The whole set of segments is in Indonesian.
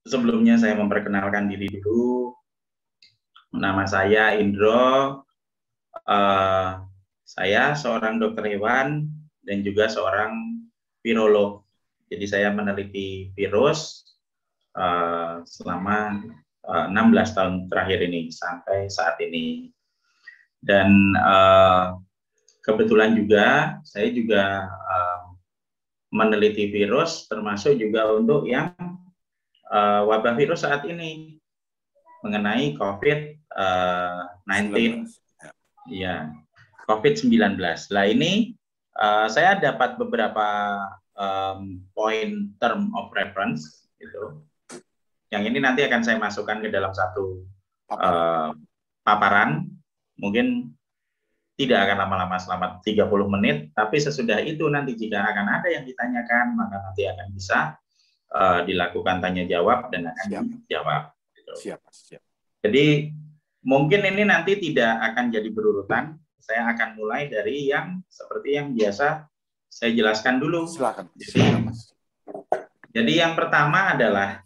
Sebelumnya saya memperkenalkan diri dulu. Nama saya Indro. Saya seorang dokter hewan dan juga seorang virolog. Jadi saya meneliti virus selama 16 tahun terakhir ini sampai saat ini. Dan kebetulan juga saya juga meneliti virus, termasuk juga untuk yang wabah virus saat ini mengenai COVID-19, ya, COVID-19. Nah ini saya dapat beberapa point term of reference, gitu. Yang ini nanti akan saya masukkan ke dalam satu paparan, mungkin tidak akan lama-lama selama 30 menit, tapi sesudah itu nanti jika akan ada yang ditanyakan, maka nanti akan bisa dilakukan tanya jawab dan akan dijawab. Gitu. Siap. Jadi mungkin ini nanti tidak akan jadi berurutan. Saya akan mulai dari yang seperti yang biasa saya jelaskan dulu. Silakan. Jadi yang pertama adalah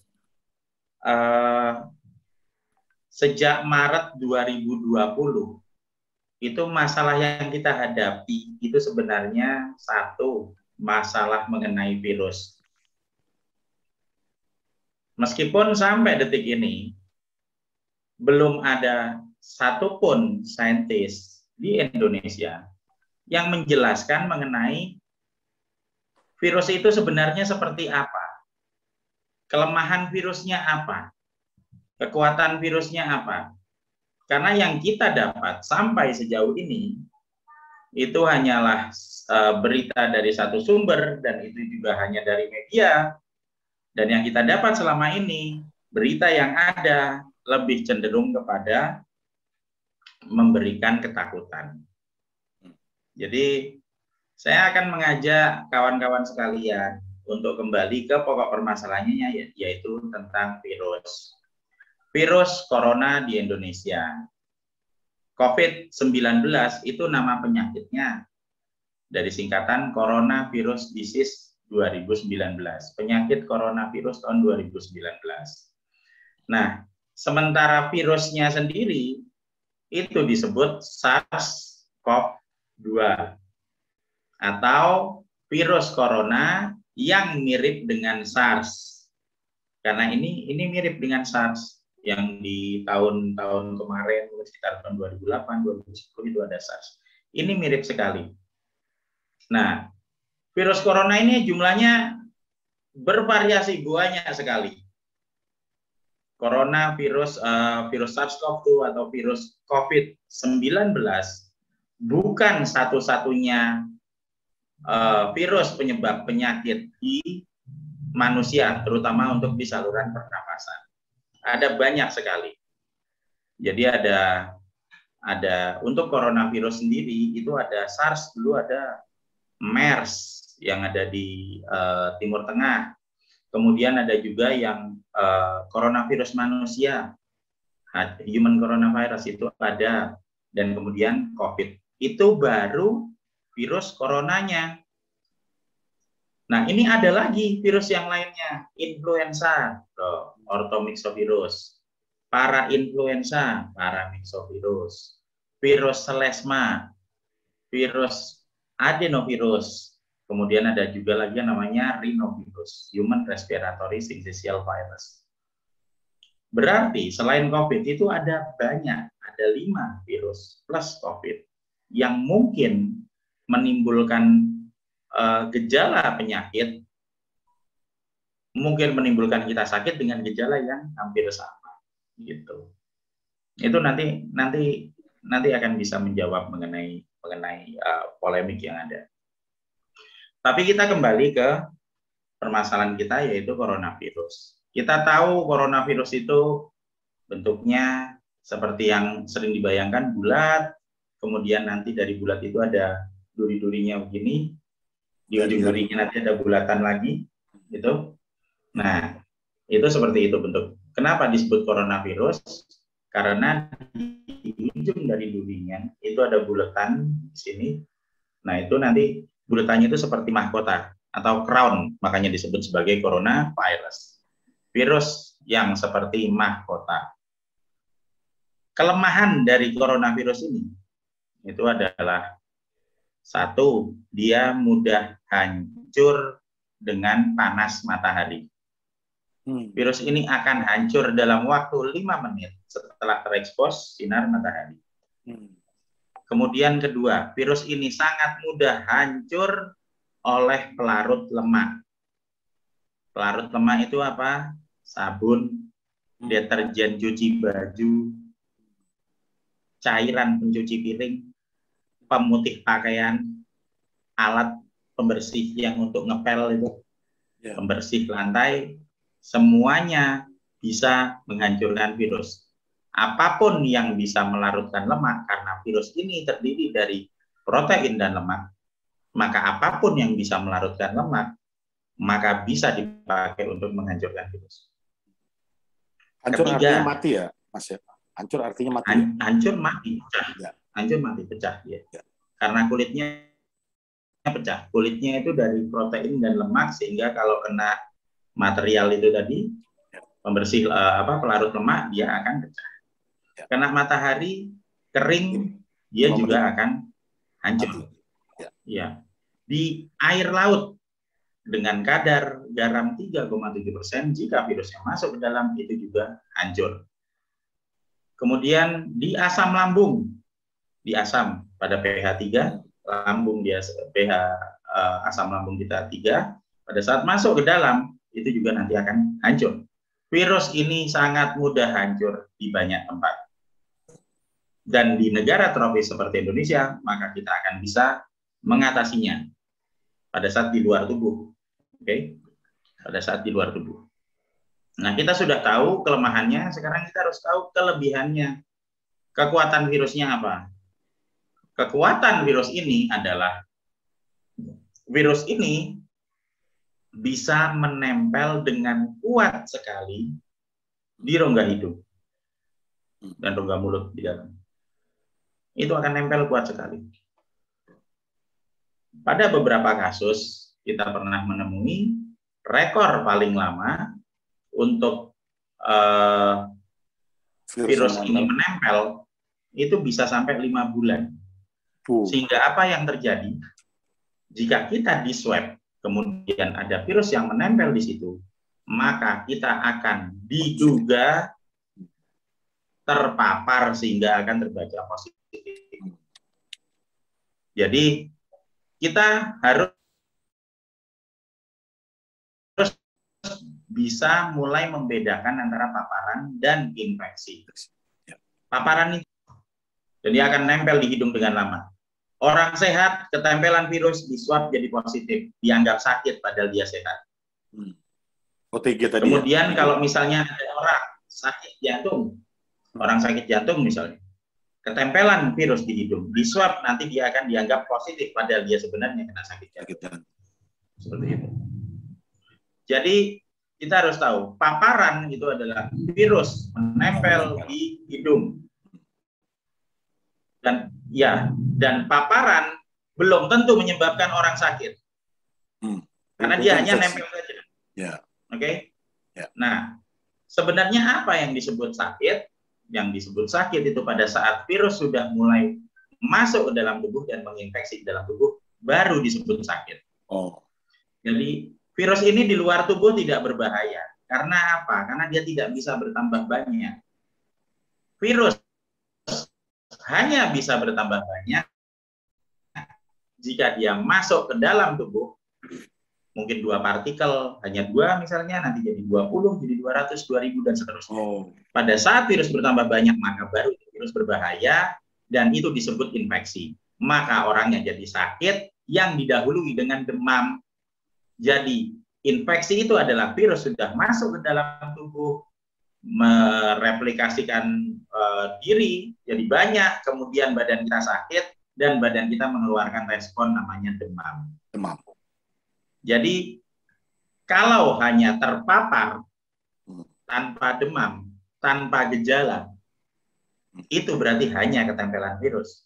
sejak Maret 2020 itu masalah yang kita hadapi itu sebenarnya satu masalah mengenai virus. Meskipun sampai detik ini belum ada satupun saintis di Indonesia yang menjelaskan mengenai virus itu sebenarnya seperti apa, kelemahan virusnya apa, kekuatan virusnya apa. Karena yang kita dapat sampai sejauh ini itu hanyalah berita dari satu sumber dan itu juga hanya dari media. Dan yang kita dapat selama ini, berita yang ada lebih cenderung kepada memberikan ketakutan. Jadi, saya akan mengajak kawan-kawan sekalian untuk kembali ke pokok permasalahannya, yaitu tentang virus. Virus corona di Indonesia. COVID-19 itu nama penyakitnya dari singkatan Coronavirus Disease 2019, penyakit coronavirus tahun 2019. Nah, sementara virusnya sendiri itu disebut SARS-CoV-2 atau virus corona yang mirip dengan SARS. Karena ini mirip dengan SARS yang di tahun-tahun kemarin, sekitar tahun 2008, 2010 itu ada SARS. Ini mirip sekali. Nah, virus corona ini jumlahnya bervariasi banyak sekali. Coronavirus, virus SARS-CoV-2 atau virus COVID-19 bukan satu-satunya virus penyebab penyakit di manusia, terutama untuk di saluran pernapasan. Ada banyak sekali. Jadi ada untuk coronavirus sendiri itu ada SARS, dulu ada MERS yang ada di Timur Tengah. Kemudian ada juga yang coronavirus manusia, human coronavirus itu ada, dan kemudian COVID. Itu baru virus coronanya. Nah, ini ada lagi virus yang lainnya, influenza, orthomyxovirus, parainfluenza, paramyxovirus, virus selesma, virus adenovirus, kemudian ada juga lagi yang namanya rhinovirus, human respiratory syncytial virus. Berarti selain COVID itu ada banyak, ada 5 virus plus COVID yang mungkin menimbulkan gejala penyakit, mungkin menimbulkan kita sakit dengan gejala yang hampir sama, gitu. Itu nanti akan bisa menjawab mengenai polemik yang ada. Tapi kita kembali ke permasalahan kita, yaitu coronavirus. Kita tahu coronavirus itu bentuknya seperti yang sering dibayangkan, bulat, kemudian nanti dari bulat itu ada duri-durinya begini, di ujung durinya nanti ada bulatan lagi, gitu. Nah, itu seperti itu bentuk. Kenapa disebut coronavirus? Karena di ujung dari durinya itu ada bulatan di sini. Nah, itu nanti bulatannya itu seperti mahkota atau crown, makanya disebut sebagai coronavirus. Virus yang seperti mahkota. Kelemahan dari coronavirus ini itu adalah satu, dia mudah hancur dengan panas matahari. Virus ini akan hancur dalam waktu 5 menit setelah terekspos sinar matahari. Kemudian kedua, virus ini sangat mudah hancur oleh pelarut lemak. Pelarut lemak itu apa? Sabun, deterjen cuci baju, cairan pencuci piring, pemutih pakaian, alat pembersih yang untuk ngepel itu, pembersih lantai, semuanya bisa menghancurkan virus. Apapun yang bisa melarutkan lemak, karena virus ini terdiri dari protein dan lemak, maka apapun yang bisa melarutkan lemak, maka bisa dipakai untuk menghancurkan virus. Hancur artinya mati ya, Mas ya? Hancur artinya mati. Hancur mati, pecah. Ya. Hancur mati, pecah. Ya. Ya. Karena kulitnya pecah. Kulitnya itu dari protein dan lemak, sehingga kalau kena material itu tadi, pembersih pelarut lemak, dia akan pecah. Ya. Kena matahari, kering, dia juga akan hancur. Ya. Ya. Di air laut dengan kadar garam 3,7%, jika virus yang masuk ke dalam itu juga hancur. Kemudian di asam lambung, di asam pada pH 3, lambung dia pH asam lambung kita 3, pada saat masuk ke dalam itu juga nanti akan hancur. Virus ini sangat mudah hancur di banyak tempat. Dan di negara tropis seperti Indonesia, maka kita akan bisa mengatasinya pada saat di luar tubuh. Oke? Pada saat di luar tubuh. Nah, kita sudah tahu kelemahannya, sekarang kita harus tahu kelebihannya. Kekuatan virusnya apa? Kekuatan virus ini adalah virus ini bisa menempel dengan kuat sekali di rongga hidung dan rongga mulut di dalam. Itu akan nempel kuat sekali. Pada beberapa kasus kita pernah menemui rekor paling lama untuk virus ini menempel itu bisa sampai 5 bulan. Sehingga apa yang terjadi? Jika kita di swab, kemudian ada virus yang menempel di situ, maka kita akan diduga terpapar sehingga akan terbaca positif. Jadi kita harus bisa mulai membedakan antara paparan dan infeksi. Paparan itu jadi akan nempel di hidung dengan lama. Orang sehat ketempelan virus di swab jadi positif, dianggap sakit padahal dia sehat. OTG tadi. Kemudian kalau misalnya ada orang sakit jantung, orang sakit jantung misalnya, ketempelan virus di hidung, di swab nanti dia akan dianggap positif padahal dia sebenarnya kena sakit jantung. Seperti itu. Jadi kita harus tahu paparan itu adalah virus menempel di hidung. Dan paparan belum tentu menyebabkan orang sakit. Karena dia hanya nempel saja. Ya. Oke? Ya. Nah, sebenarnya apa yang disebut sakit? Yang disebut sakit itu pada saat virus sudah mulai masuk ke dalam tubuh dan menginfeksi dalam tubuh, baru disebut sakit. Oh. Jadi virus ini di luar tubuh tidak berbahaya. Karena apa? Karena dia tidak bisa bertambah banyak. Virus hanya bisa bertambah banyak jika dia masuk ke dalam tubuh, mungkin 2 partikel, hanya 2 misalnya, nanti jadi 20, jadi 200, 2000, dan seterusnya. Pada saat virus bertambah banyak, maka baru virus berbahaya, dan itu disebut infeksi. Maka orangnya jadi sakit yang didahului dengan demam. Jadi infeksi itu adalah virus sudah masuk ke dalam tubuh, mereplikasikan diri jadi banyak, kemudian badan kita sakit dan badan kita mengeluarkan respon namanya demam. Jadi kalau hanya terpapar tanpa demam, tanpa gejala, itu berarti hanya ketempelan virus.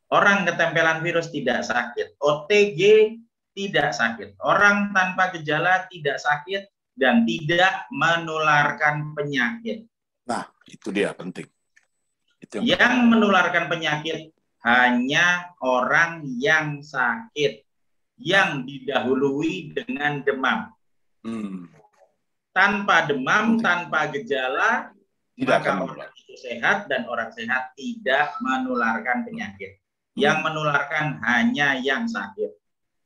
Orang ketempelan virus tidak sakit, OTG tidak sakit, orang tanpa gejala tidak sakit, dan tidak menularkan penyakit. Nah, itu dia penting. Itu yang menularkan penyakit hanya orang yang sakit, yang didahului dengan demam. Tanpa demam, tanpa gejala, maka orang itu sehat dan orang sehat tidak menularkan penyakit. Yang menularkan hanya yang sakit.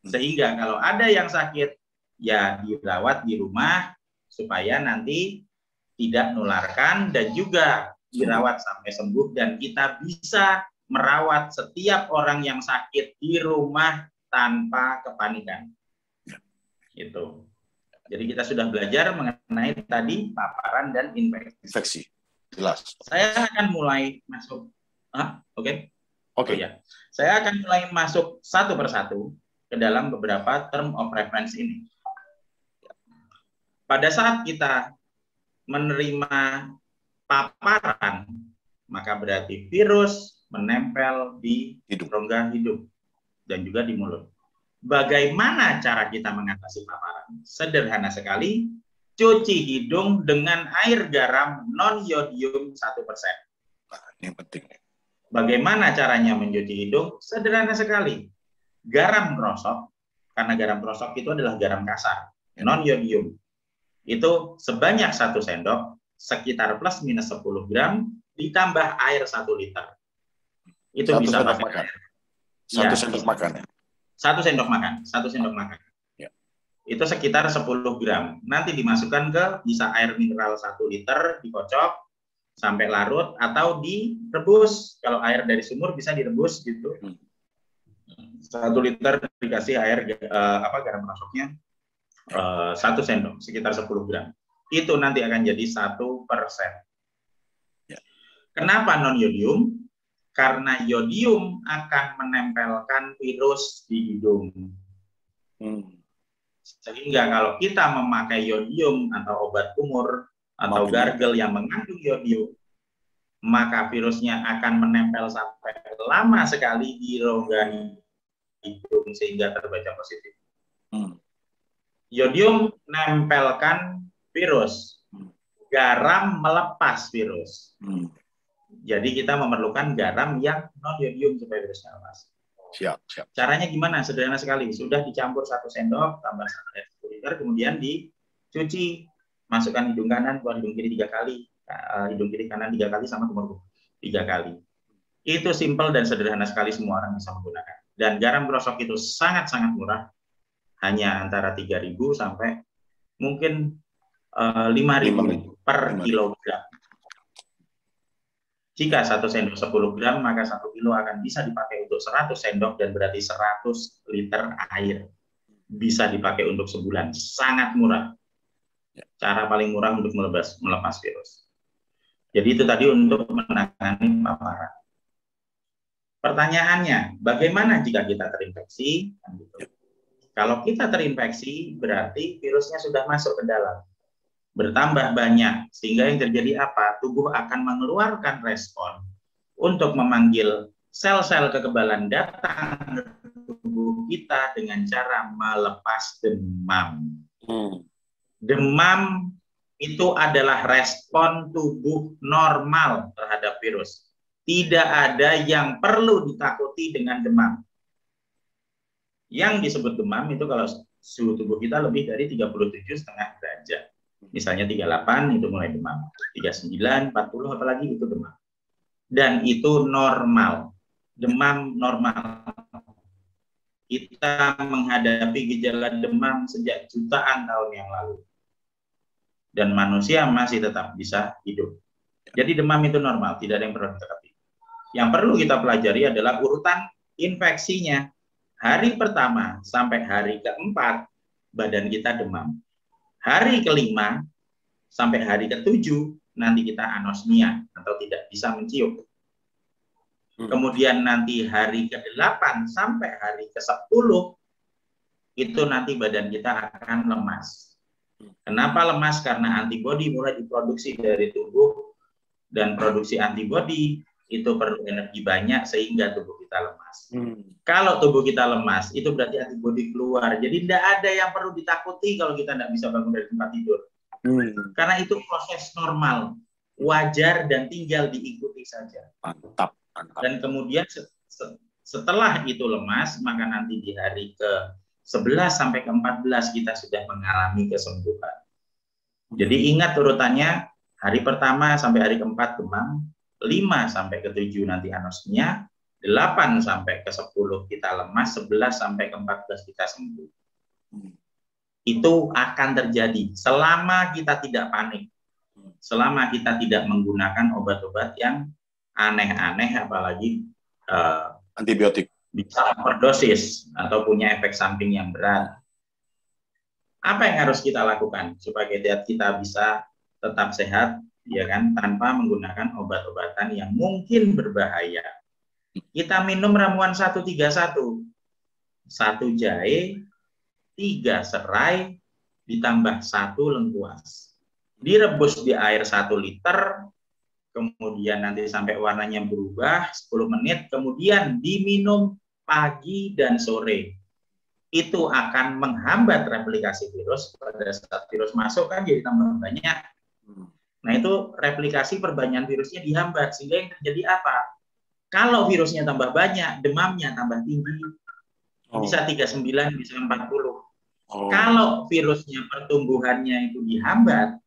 Sehingga kalau ada yang sakit, ya dirawat di rumah supaya nanti tidak menularkan dan juga dirawat sampai sembuh, dan kita bisa merawat setiap orang yang sakit di rumah tanpa kepanikan. Itu. Jadi kita sudah belajar mengenai tadi paparan dan infeksi. Jelas. Saya akan mulai masuk. Oke. Oke. Ya. Saya akan mulai masuk satu persatu ke dalam beberapa term of reference ini. Pada saat kita menerima paparan, maka berarti virus menempel di rongga hidung dan juga di mulut. Bagaimana cara kita mengatasi paparan? Sederhana sekali, cuci hidung dengan air garam non-yodium 1%. Nah, ini yang penting. Bagaimana caranya mencuci hidung? Sederhana sekali. Garam krosok, karena garam krosok itu adalah garam kasar, non-yodium. Itu sebanyak 1 sendok, sekitar plus minus 10 gram, ditambah air 1 liter. Itu bisa pakai. Satu sendok makan ya? 1 sendok makan, 1 sendok makan. Ya. Itu sekitar 10 gram. Nanti dimasukkan ke bisa air mineral 1 liter, dikocok sampai larut atau direbus. Kalau air dari sumur bisa direbus gitu. 1 liter dikasih air garam krosoknya 1 sendok, sekitar 10 gram. Itu nanti akan jadi 1%. Ya. Kenapa non-yodium? Karena yodium akan menempelkan virus di hidung. Sehingga kalau kita memakai yodium atau obat kumur atau gargle yang mengandung yodium, maka virusnya akan menempel sampai lama sekali di rongga hidung sehingga terbaca positif. Yodium menempelkan virus, garam melepas virus. Jadi kita memerlukan garam yang non-yodium supaya virusnya lepas. Siap. Caranya gimana? Sederhana sekali. Sudah dicampur 1 sendok, tambah 1 liter, kemudian dicuci. Masukkan hidung kanan, keluar hidung kiri 3 kali. Hidung kiri kanan 3 kali sama kumur 3 kali. Itu simple dan sederhana sekali, semua orang bisa menggunakan. Dan garam krosok itu sangat-sangat murah. Hanya antara 3.000 sampai mungkin 5.000 per kilogram. Jika 1 sendok 10 gram, maka 1 kilo akan bisa dipakai untuk 100 sendok dan berarti 100 liter air. Bisa dipakai untuk sebulan. Sangat murah. Cara paling murah untuk melepas virus. Jadi itu tadi untuk menangani paparan. Pertanyaannya, bagaimana jika kita terinfeksi? Kalau kita terinfeksi, berarti virusnya sudah masuk ke dalam. Bertambah banyak, sehingga yang terjadi apa? Tubuh akan mengeluarkan respon untuk memanggil sel-sel kekebalan datang ke tubuh kita dengan cara melepas demam. Demam itu adalah respon tubuh normal terhadap virus. Tidak ada yang perlu ditakuti dengan demam. Yang disebut demam itu kalau suhu tubuh kita lebih dari 37,5 derajat. Misalnya 38 itu mulai demam, 39, 40 apalagi itu demam. Dan itu normal, demam normal. Kita menghadapi gejala demam sejak jutaan tahun yang lalu. Dan manusia masih tetap bisa hidup. Jadi demam itu normal, tidak ada yang perlu ditakuti. Yang perlu kita pelajari adalah urutan infeksinya. Hari pertama sampai hari keempat, badan kita demam. Hari kelima sampai hari ketujuh nanti kita anosmia atau tidak bisa mencium. Kemudian nanti hari ke-8 sampai hari ke-10 itu nanti badan kita akan lemas. Kenapa lemas? Karena antibodi mulai diproduksi dari tubuh dan produksi antibodi itu perlu energi banyak sehingga tubuh kita lemas. Kalau tubuh kita lemas, itu berarti antibodi keluar. Jadi tidak ada yang perlu ditakuti kalau kita tidak bisa bangun dari tempat tidur. Karena itu proses normal, wajar, dan tinggal diikuti saja. Mantap. Dan kemudian setelah itu lemas, maka nanti di hari ke-11 sampai ke-14 kita sudah mengalami kesembuhan. Jadi ingat urutannya, hari pertama sampai hari ke-4 demam, 5 sampai ke-7 nanti anosmia, 8 sampai ke-10 kita lemas, 11 sampai ke-14 kita sembuh. Itu akan terjadi selama kita tidak panik, selama kita tidak menggunakan obat-obat yang aneh-aneh, apalagi antibiotik, bisa overdosis atau punya efek samping yang berat. Apa yang harus kita lakukan supaya kita bisa tetap sehat, ya kan, tanpa menggunakan obat-obatan yang mungkin berbahaya? Kita minum ramuan 131, 1 jahe, 3 serai, ditambah 1 lengkuas. Direbus di air 1 liter, kemudian nanti sampai warnanya berubah 10 menit, kemudian diminum pagi dan sore. Itu akan menghambat replikasi virus. Pada saat virus masuk kan jadi tambah banyak. Nah itu replikasi perbanyakkan virusnya dihambat, sehingga yang terjadi apa? Kalau virusnya tambah banyak, demamnya tambah tinggi, bisa 39, bisa 40. Kalau virusnya pertumbuhannya itu dihambat,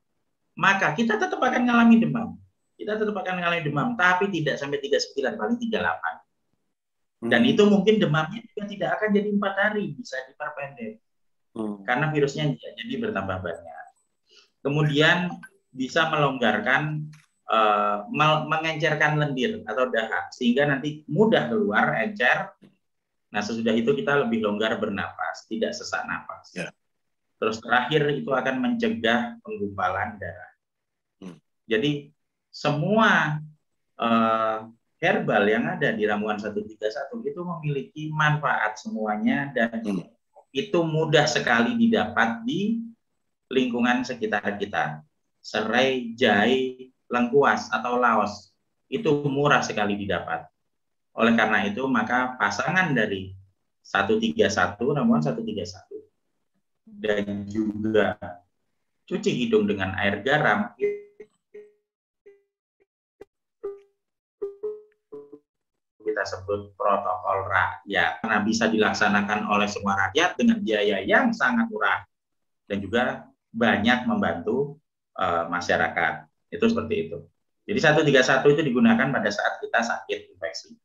maka kita tetap akan mengalami demam. Kita tetap akan mengalami demam, tapi tidak sampai 39, paling 38. Dan itu mungkin demamnya juga tidak akan jadi 4 hari, bisa diperpendek. Karena virusnya jadi bertambah banyak. Kemudian bisa melonggarkan, mengencerkan lendir atau dahak, sehingga nanti mudah keluar, encer. Nah, sesudah itu kita lebih longgar bernapas, tidak sesak napas. Terus terakhir itu akan mencegah penggumpalan darah. Jadi semua herbal yang ada di ramuan 131 itu memiliki manfaat semuanya, dan itu mudah sekali didapat di lingkungan sekitar kita. Serai, jahe, lengkuas atau laos itu murah sekali didapat. Oleh karena itu maka pasangan dari 131, ramuan 131 dan juga cuci hidung dengan air garam kita sebut protokol rakyat, karena bisa dilaksanakan oleh semua rakyat dengan biaya yang sangat murah dan juga banyak membantu masyarakat. Itu seperti itu. Jadi 131 itu digunakan pada saat kita sakit infeksi.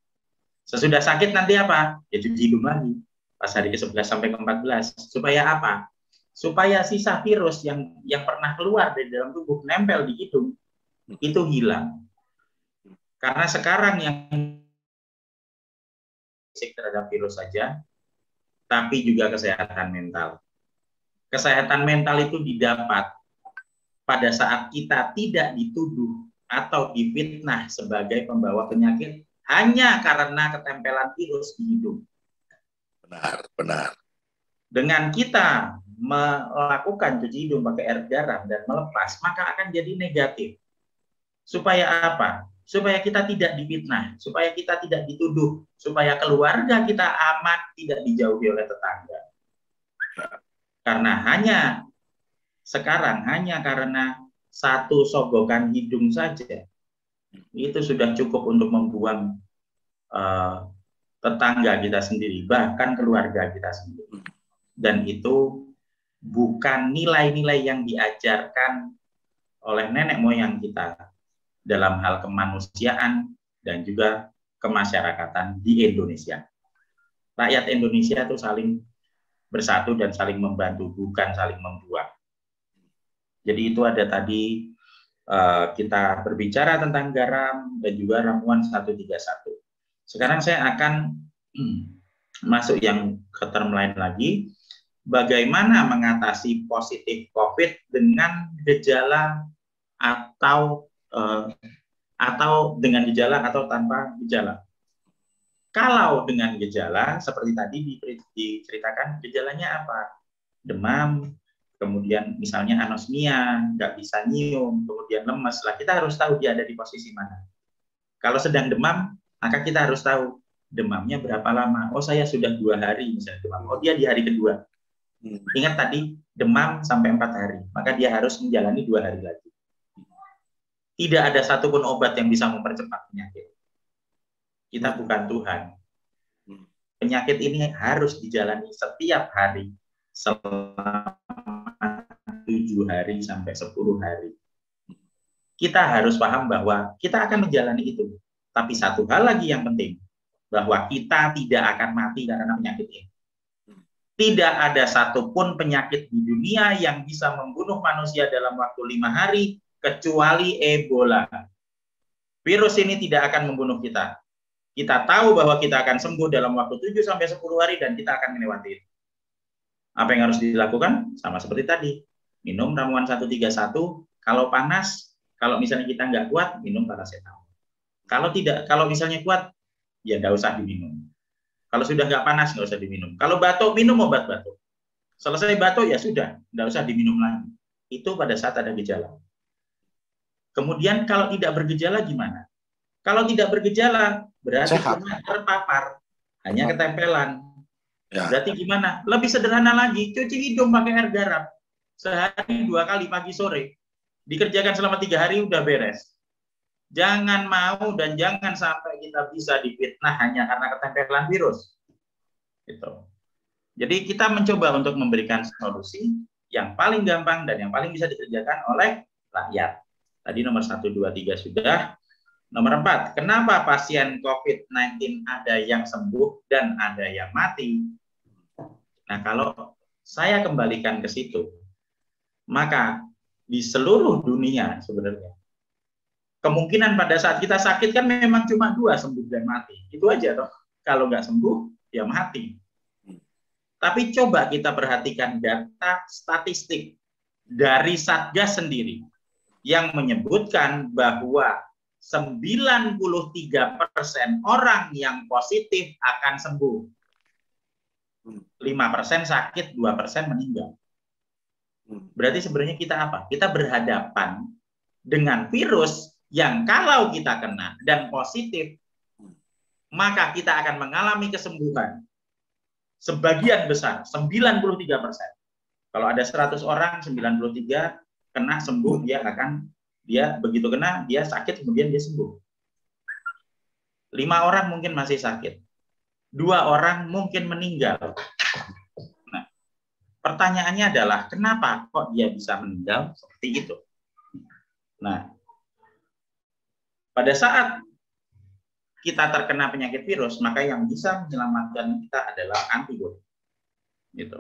Sesudah sakit nanti apa? Ya cuci hidung lagi pas hari ke-11 sampai ke-14. Supaya apa? Supaya sisa virus yang pernah keluar dari dalam tubuh nempel di hidung itu hilang. Karena sekarang yang terhadap virus saja, tapi juga kesehatan mental. Kesehatan mental itu didapat pada saat kita tidak dituduh atau difitnah sebagai pembawa penyakit hanya karena ketempelan virus di hidung. Benar. Dengan kita melakukan cuci hidung pakai air garam dan melepas, maka akan jadi negatif. Supaya apa? Supaya kita tidak difitnah, supaya kita tidak dituduh, supaya keluarga kita aman, tidak dijauhi oleh tetangga. Karena sekarang hanya karena satu sogokan hidung saja, itu sudah cukup untuk membuang tetangga kita sendiri, bahkan keluarga kita sendiri. Dan itu bukan nilai-nilai yang diajarkan oleh nenek moyang kita dalam hal kemanusiaan dan juga kemasyarakatan di Indonesia. Rakyat Indonesia itu saling bersatu dan saling membantu, bukan saling membuang. Jadi itu ada tadi kita berbicara tentang garam dan juga ramuan 131. Sekarang saya akan masuk yang ke term lain lagi. Bagaimana mengatasi positif COVID dengan gejala atau dengan gejala atau tanpa gejala. Kalau dengan gejala, seperti tadi diceritakan, gejalanya apa? Demam, kemudian misalnya anosmia, nggak bisa nyium, kemudian lemes. Lah kita harus tahu dia ada di posisi mana. Kalau sedang demam, maka kita harus tahu demamnya berapa lama. Oh, saya sudah 2 hari misalnya demam. Oh, dia di hari kedua. Ingat tadi demam sampai 4 hari, maka dia harus menjalani 2 hari lagi. Tidak ada satupun obat yang bisa mempercepat penyakit. Kita bukan Tuhan. Penyakit ini harus dijalani setiap hari selama 7 hari sampai 10 hari. Kita harus paham bahwa kita akan menjalani itu. Tapi satu hal lagi yang penting, bahwa kita tidak akan mati karena penyakit ini. Tidak ada satupun penyakit di dunia yang bisa membunuh manusia dalam waktu 5 hari, kecuali Ebola. Virus ini tidak akan membunuh kita. Kita tahu bahwa kita akan sembuh dalam waktu 7 sampai 10 hari dan kita akan melewati itu. Apa yang harus dilakukan? Sama seperti tadi. Minum ramuan 131, kalau panas, kalau misalnya kita nggak kuat, minum paracetamol. Kalau misalnya kuat, ya nggak usah diminum. Kalau sudah nggak panas, nggak usah diminum. Kalau batuk, minum obat batuk. Selesai batuk, ya sudah, nggak usah diminum lagi. Itu pada saat ada gejala. Kemudian kalau tidak bergejala gimana? Kalau tidak bergejala, berarti hanya terpapar, hanya ketempelan. Ya. Berarti gimana? Lebih sederhana lagi, cuci hidung pakai air garam. Sehari 2 kali, pagi sore. Dikerjakan selama 3 hari, udah beres. Jangan mau dan jangan sampai kita bisa difitnah hanya karena ketempelan virus. Gitu. Jadi kita mencoba untuk memberikan solusi yang paling gampang dan yang paling bisa dikerjakan oleh rakyat. Tadi nomor 1, 2, 3 sudah. Nomor 4, kenapa pasien COVID-19 ada yang sembuh dan ada yang mati? Nah, kalau saya kembalikan ke situ, maka di seluruh dunia sebenarnya, kemungkinan pada saat kita sakit kan memang cuma 2, sembuh dan mati. Itu aja toh. Kalau nggak sembuh, ya mati. Tapi coba kita perhatikan data statistik dari Satgas sendiri yang menyebutkan bahwa 93% orang yang positif akan sembuh. 5% sakit, 2% meninggal. Berarti sebenarnya kita apa? Kita berhadapan dengan virus yang kalau kita kena dan positif, maka kita akan mengalami kesembuhan. Sebagian besar, 93%. Kalau ada 100 orang, 93 kena sembuh, dia begitu kena, dia sakit, kemudian dia sembuh. 5 orang mungkin masih sakit. 2 orang mungkin meninggal. Nah, pertanyaannya adalah, kenapa kok dia bisa meninggal seperti itu? Nah, pada saat kita terkena penyakit virus, maka yang bisa menyelamatkan kita adalah antibodi. Gitu.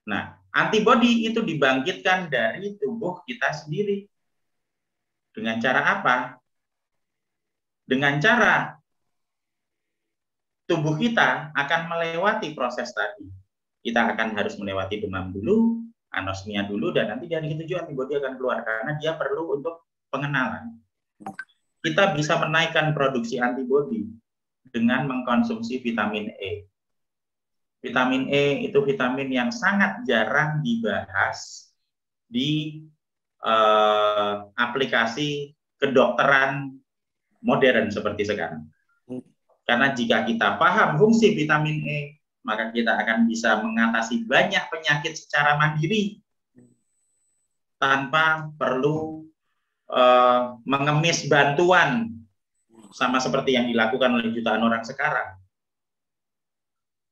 Nah, antibodi itu dibangkitkan dari tubuh kita sendiri. Dengan cara apa? Dengan cara tubuh kita akan melewati proses tadi. Kita akan harus melewati demam dulu, anosmia dulu, dan nanti di hari ke-7 antibodi akan keluar karena dia perlu untuk pengenalan. Kita bisa menaikkan produksi antibodi dengan mengkonsumsi vitamin E. Vitamin E itu vitamin yang sangat jarang dibahas di aplikasi kedokteran modern seperti sekarang. Karena jika kita paham fungsi vitamin E, maka kita akan bisa mengatasi banyak penyakit secara mandiri tanpa perlu mengemis bantuan sama seperti yang dilakukan oleh jutaan orang sekarang.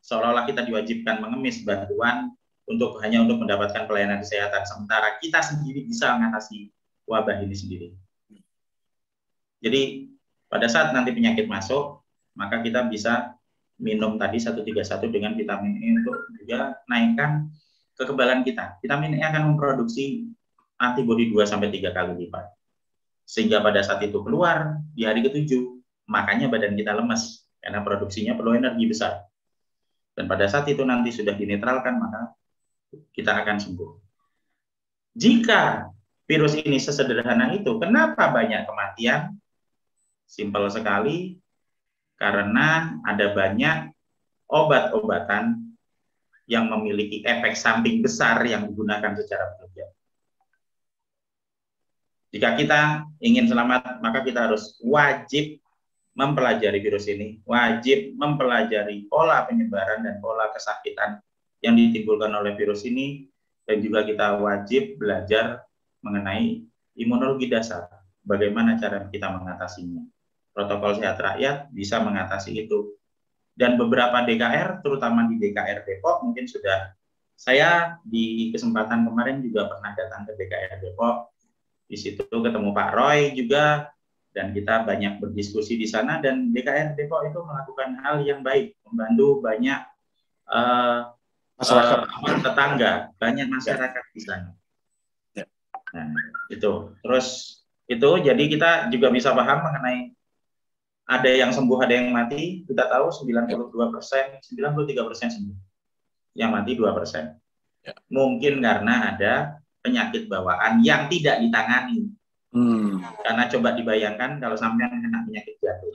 Seolah-olah kita diwajibkan mengemis bantuan hanya untuk mendapatkan pelayanan kesehatan, sementara kita sendiri bisa mengatasi wabah ini sendiri. Jadi pada saat nanti penyakit masuk, maka kita bisa minum tadi 131 dengan vitamin E untuk juga naikkan kekebalan kita. Vitamin E akan memproduksi antibodi 2-3 kali lipat. Sehingga pada saat itu keluar di hari ke-7, makanya badan kita lemes karena produksinya perlu energi besar. Dan pada saat itu nanti sudah dinetralkan, maka kita akan sembuh. Jika virus ini sesederhana itu, kenapa banyak kematian? Simpel sekali, karena ada banyak obat-obatan yang memiliki efek samping besar yang digunakan secara berlebihan. Jika kita ingin selamat, maka kita harus wajib mempelajari virus ini, wajib mempelajari pola penyebaran dan pola kesakitan yang ditimbulkan oleh virus ini, dan juga kita wajib belajar mengenai imunologi dasar, bagaimana cara kita mengatasinya. Protokol sehat rakyat bisa mengatasi itu. Dan beberapa DKR, terutama di DKR Depok, mungkin sudah, saya di kesempatan kemarin juga pernah datang ke DKR Depok. Di situ ketemu Pak Roy juga, dan kita banyak berdiskusi di sana, dan DKR Depok itu melakukan hal yang baik, membantu banyak masyarakat tetangga, banyak masyarakat di sana. Nah, itu. Terus itu, jadi kita juga bisa paham mengenai ada yang sembuh, ada yang mati. Kita tahu 92%, 93% sembuh. Yang mati 2%. Mungkin karena ada penyakit bawaan yang tidak ditangani. Karena coba dibayangkan kalau sampai kena penyakit jantung,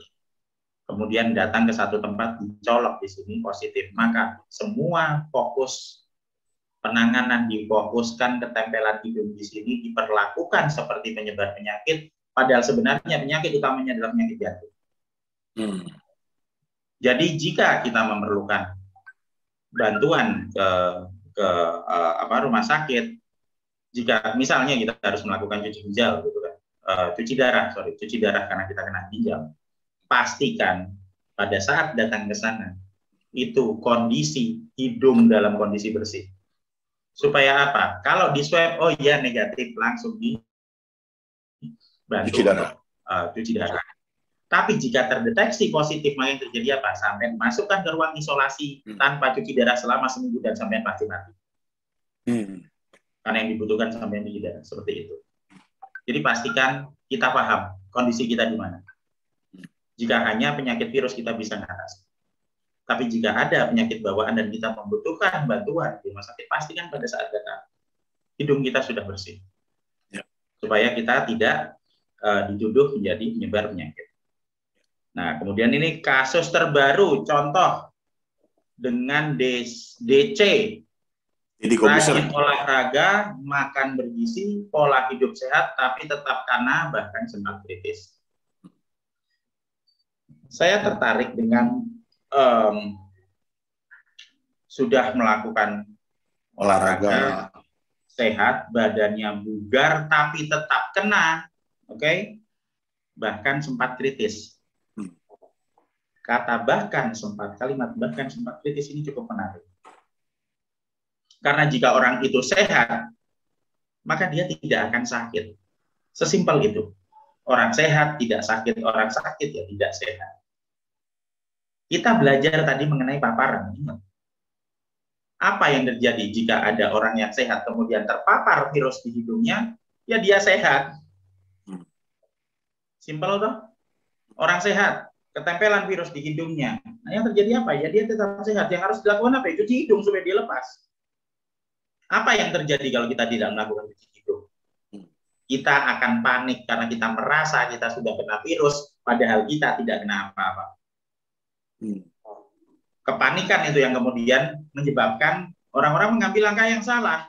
kemudian datang ke satu tempat, dicolok di sini positif, maka semua fokus penanganan difokuskan, ketempelan hidung di sini diperlakukan seperti penyebar penyakit, padahal sebenarnya penyakit utamanya adalah penyakit jantung. Jadi jika kita memerlukan bantuan ke rumah sakit, jika misalnya kita harus melakukan cuci ginjal, gitu kan, cuci darah karena kita kena ginjal, pastikan pada saat datang ke sana itu kondisi hidung dalam kondisi bersih. Supaya apa? Kalau di swab, oh iya negatif, langsung dibantu cuci darah. Tapi jika terdeteksi positif, maka yang terjadi apa? Sampai masukkan ke ruang isolasi tanpa cuci darah selama seminggu dan sampai pasti mati. Karena yang dibutuhkan sampai cuci darah, seperti itu. Jadi pastikan kita paham kondisi kita di mana. Jika hanya penyakit virus kita bisa mengatasi. Tapi jika ada penyakit bawaan dan kita membutuhkan bantuan di rumah sakit, pastikan pada saat datang hidung kita sudah bersih. Supaya kita tidak dituduh menjadi penyebar penyakit. Nah, kemudian ini kasus terbaru, contoh dengan DC. Rajin olahraga, makan bergizi, pola hidup sehat, tapi tetap kana, bahkan sempat kritis. Saya tertarik dengan sudah melakukan olahraga, sehat, badannya bugar, tapi tetap kena, oke? Bahkan sempat kritis. Kata bahkan sempat, kalimat bahkan sempat kritis ini cukup menarik. Karena jika orang itu sehat, maka dia tidak akan sakit. Sesimpel itu. Orang sehat tidak sakit, orang sakit ya tidak sehat. Kita belajar tadi mengenai paparan. Apa yang terjadi jika ada orang yang sehat kemudian terpapar virus di hidungnya, ya dia sehat. Simpel toh? Orang sehat, ketempelan virus di hidungnya. Nah, yang terjadi apa? Ya dia tetap sehat. Yang harus dilakukan apa? Cuci hidung supaya dia lepas. Apa yang terjadi kalau kita tidak melakukan cuci hidung? Kita akan panik karena kita merasa kita sudah kena virus, padahal kita tidak kena apa-apa. Kepanikan itu yang kemudian menyebabkan orang-orang mengambil langkah yang salah.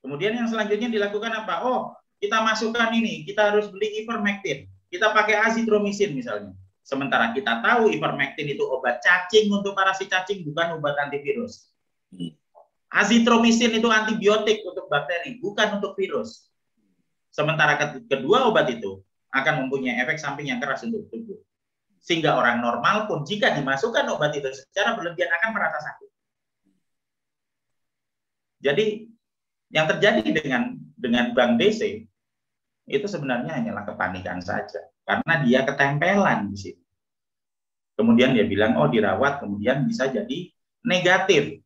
Kemudian yang selanjutnya dilakukan apa? Oh, kita masukkan ini, kita harus beli ivermectin. Kita pakai azitromisin misalnya. Sementara kita tahu ivermectin itu obat cacing untuk parasit cacing, bukan obat antivirus. Azitromisin itu antibiotik untuk bakteri, bukan untuk virus. Sementara kedua obat itu akan mempunyai efek samping yang keras untuk tubuh. Sehingga orang normal pun jika dimasukkan obat itu secara berlebihan akan merasa sakit. Jadi yang terjadi dengan Bank DC itu sebenarnya hanyalah kepanikan saja. Karena dia ketempelan di situ. Kemudian dia bilang, oh dirawat, kemudian bisa jadi negatif.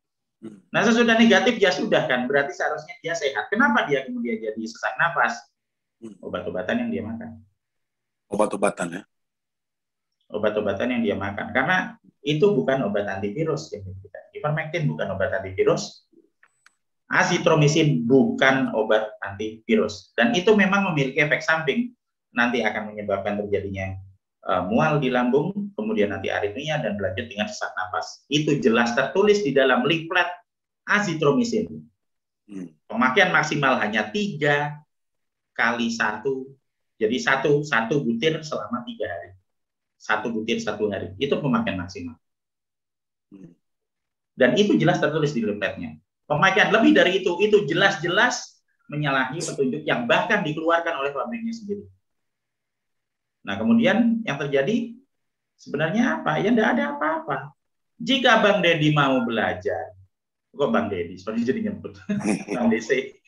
Nah sesudah negatif ya sudah kan, berarti seharusnya dia sehat. Kenapa dia kemudian jadi sesak napas? Obat-obatan yang dia makan. Obat-obatan ya? Obat-obatan yang dia makan. Karena itu bukan obat antivirus. Ivermectin bukan obat antivirus. Azitromisin bukan obat antivirus. Dan itu memang memiliki efek samping. Nanti akan menyebabkan terjadinya mual di lambung, kemudian nanti aritmia, dan berlanjut dengan sesak napas. Itu jelas tertulis di dalam leaflet azitromisin. Pemakaian maksimal hanya 3 kali 1, jadi satu butir selama 3 hari. 1 butir 1 hari, itu pemakaian maksimal. Dan itu jelas tertulis di leafletnya. Pemakaian lebih dari itu jelas-jelas menyalahi petunjuk yang bahkan dikeluarkan oleh pabriknya sendiri. Nah, kemudian yang terjadi sebenarnya apa? Ya tidak ada apa-apa. Jika Bang Deddy mau belajar, kok Bang Deddy? Sorry jadi nyebut. Bang DC.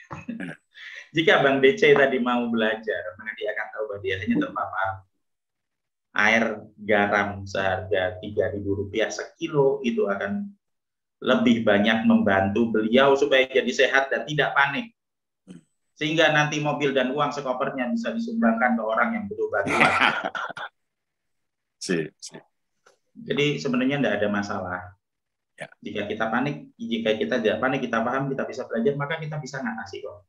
Jika Bang DC tadi mau belajar, maka dia akan tahu bahwa dia hanya terpapar air garam seharga Rp3.000 sekilo, itu akan lebih banyak membantu beliau supaya jadi sehat dan tidak panik. Sehingga nanti mobil dan uang sekopernya bisa disumbangkan ke orang yang butuh bantuan. Jadi sebenarnya tidak ada masalah. Ya. Jika kita panik, jika kita tidak panik, kita paham, kita bisa belajar, maka kita bisa ngatasi kok.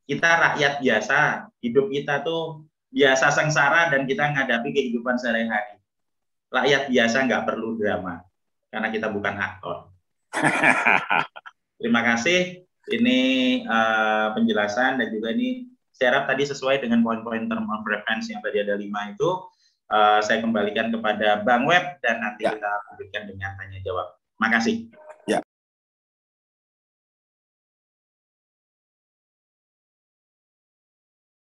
Kita rakyat biasa, hidup kita tuh biasa sengsara dan kita menghadapi kehidupan sehari-hari. Rakyat biasa nggak perlu drama, karena kita bukan aktor. Terima kasih. Ini penjelasan dan juga ini saya harap tadi sesuai dengan poin-poin term of reference yang tadi ada 5 itu. Saya kembalikan kepada Bang Web dan nanti kita lanjutkan dengan tanya jawab. Makasih.